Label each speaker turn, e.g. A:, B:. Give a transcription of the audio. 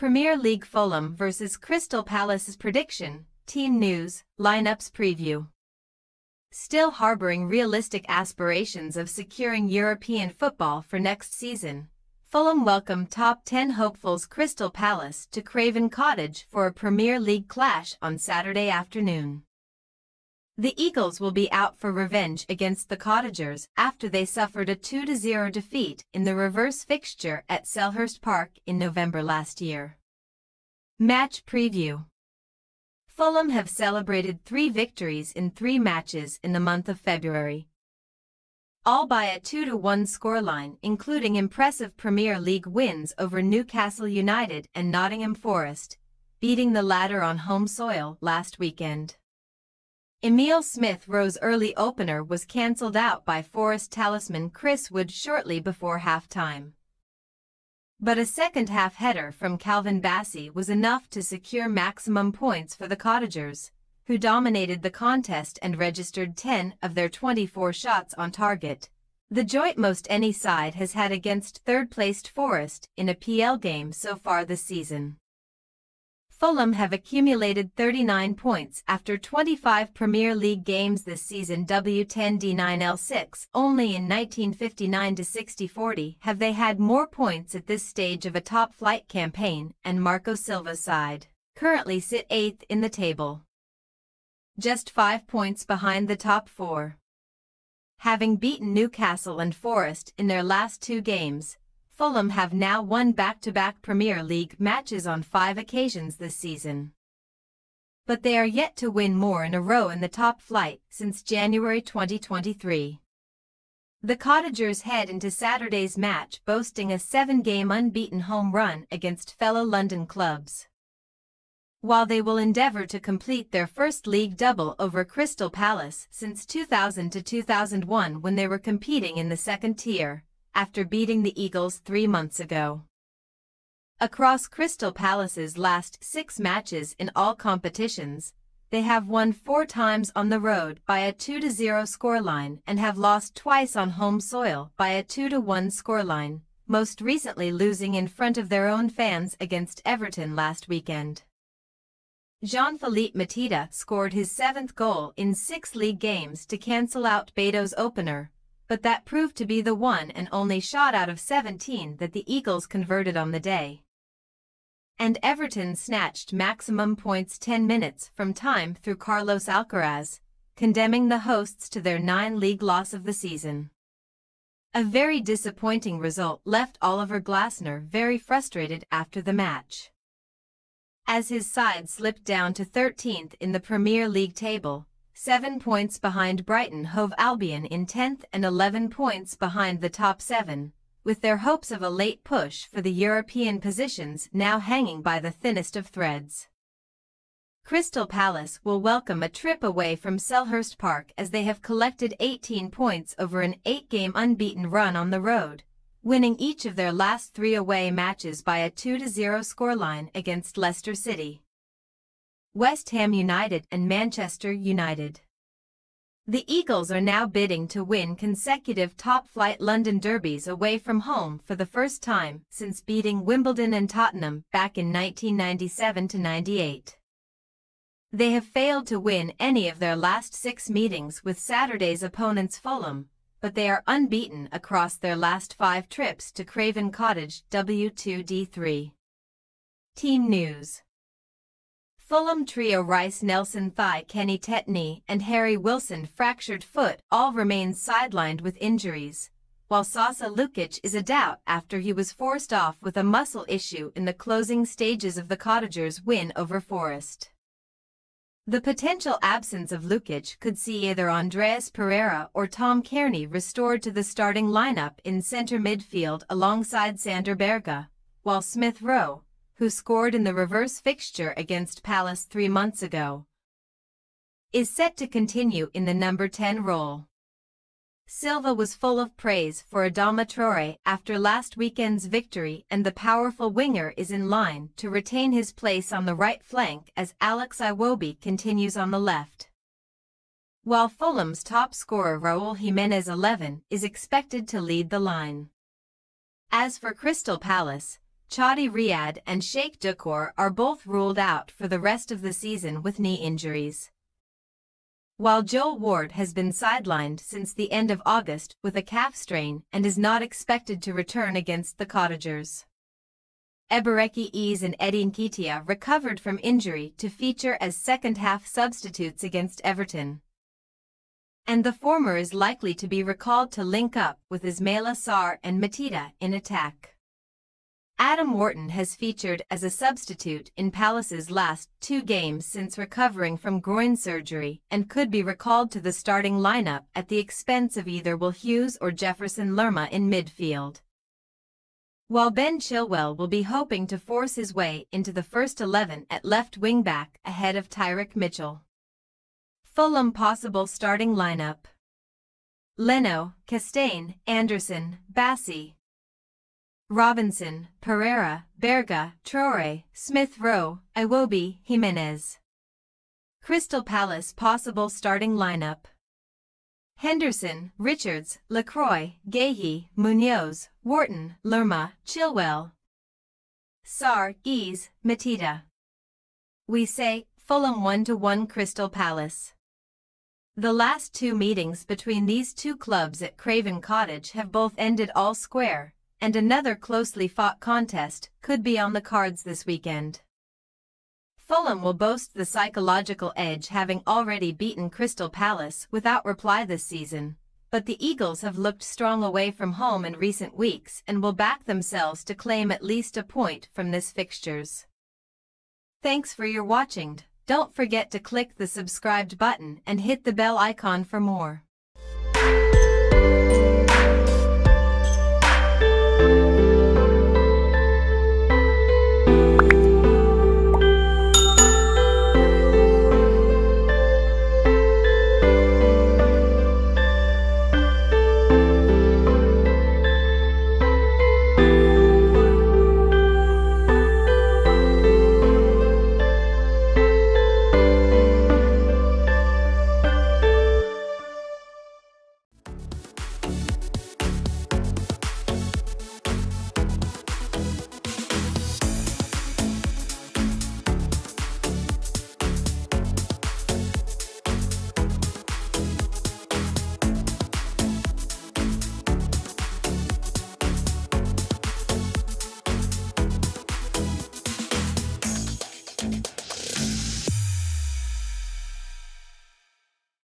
A: Premier League Fulham vs Crystal Palace's prediction, team news, lineups preview. Still harboring realistic aspirations of securing European football for next season, Fulham welcome top 10 hopefuls Crystal Palace to Craven Cottage for a Premier League clash on Saturday afternoon. The Eagles will be out for revenge against the Cottagers after they suffered a 2-0 defeat in the reverse fixture at Selhurst Park in November last year. Match preview. Fulham have celebrated 3 victories in 3 matches in the month of February, all by a 2-1 scoreline, including impressive Premier League wins over Newcastle United and Nottingham Forest, beating the latter on home soil last weekend. Emile Smith-Rowe's early opener was cancelled out by Forest talisman Chris Wood shortly before half-time. But a second-half header from Calvin Bassey was enough to secure maximum points for the Cottagers, who dominated the contest and registered 10 of their 24 shots on target, the joint most any side has had against third-placed Forest in a PL game so far this season. Fulham have accumulated 39 points after 25 Premier League games this season. W10D9L6. Only in 1959-60-40 have they had more points at this stage of a top-flight campaign, and Marco Silva's side currently sit 8th in the table, just 5 points behind the top 4. Having beaten Newcastle and Forest in their last 2 games, Fulham have now won back-to-back Premier League matches on 5 occasions this season. But they are yet to win more in a row in the top flight since January 2023. The Cottagers head into Saturday's match boasting a 7-game unbeaten home run against fellow London clubs, while they will endeavour to complete their first league double over Crystal Palace since 2000-2001 when they were competing in the second tier, after beating the Eagles 3 months ago. Across Crystal Palace's last 6 matches in all competitions, they have won 4 times on the road by a 2-0 scoreline and have lost twice on home soil by a 2-1 scoreline, most recently losing in front of their own fans against Everton last weekend. Jean-Philippe Mateta scored his 7th goal in 6 league games to cancel out Beto's opener, but that proved to be the one and only shot out of 17 that the Eagles converted on the day. And Everton snatched maximum points 10 minutes from time through Carlos Alcaraz, condemning the hosts to their 9th league loss of the season. A very disappointing result left Oliver Glasner very frustrated after the match, as his side slipped down to 13th in the Premier League table, 7 points behind Brighton Hove Albion in 10th and 11 points behind the top 7, with their hopes of a late push for the European positions now hanging by the thinnest of threads. Crystal Palace will welcome a trip away from Selhurst Park as they have collected 18 points over an 8-game unbeaten run on the road, winning each of their last 3 away matches by a 2-0 scoreline against Leicester City, West Ham United and Manchester United. The Eagles are now bidding to win consecutive top-flight London derbies away from home for the first time since beating Wimbledon and Tottenham back in 1997-98. They have failed to win any of their last 6 meetings with Saturday's opponents Fulham, but they are unbeaten across their last 5 trips to Craven Cottage. W2D3. Team news. Fulham trio Rice Nelson thigh, Kenny Tetney and Harry Wilson fractured foot all remain sidelined with injuries, while Sasa Lukic is a doubt after he was forced off with a muscle issue in the closing stages of the Cottagers' win over Forest. The potential absence of Lukic could see either Andreas Pereira or Tom Kearney restored to the starting lineup in centre midfield alongside Sander Berge, while Smith-Rowe, who scored in the reverse fixture against Palace 3 months ago, is set to continue in the number 10 role. Silva was full of praise for Adama Traore after last weekend's victory, and the powerful winger is in line to retain his place on the right flank as Alex Iwobi continues on the left, while Fulham's top scorer Raul Jimenez 11 is expected to lead the line. As for Crystal Palace, Chadi Riyad and Sheikh Dukor are both ruled out for the rest of the season with knee injuries, while Joel Ward has been sidelined since the end of August with a calf strain and is not expected to return against the Cottagers. Ebereki Eze and Eddie Nketiah recovered from injury to feature as second-half substitutes against Everton, and the former is likely to be recalled to link up with Ismaila Sarr and Mateta in attack. Adam Wharton has featured as a substitute in Palace's last 2 games since recovering from groin surgery and could be recalled to the starting lineup at the expense of either Will Hughes or Jefferson Lerma in midfield, while Ben Chilwell will be hoping to force his way into the first 11 at left wing-back ahead of Tyrick Mitchell. Fulham possible starting lineup: Leno, Castaigne, Anderson, Bassi, Robinson, Pereira, Berga, Traore, Smith-Rowe, Iwobi, Jimenez. Crystal Palace possible starting lineup: Henderson, Richards, Lacroix, Guéhi, Munoz, Wharton, Lerma, Chilwell, Sarr, Eze, Mateta. We say Fulham 1-1 Crystal Palace. The last 2 meetings between these 2 clubs at Craven Cottage have both ended all square, and another closely fought contest could be on the cards this weekend. Fulham will boast the psychological edge, having already beaten Crystal Palace without reply this season, but the Eagles have looked strong away from home in recent weeks and will back themselves to claim at least a point from this fixtures. Thanks for your watching. Don't forget to click the subscribed button and hit the bell icon for more.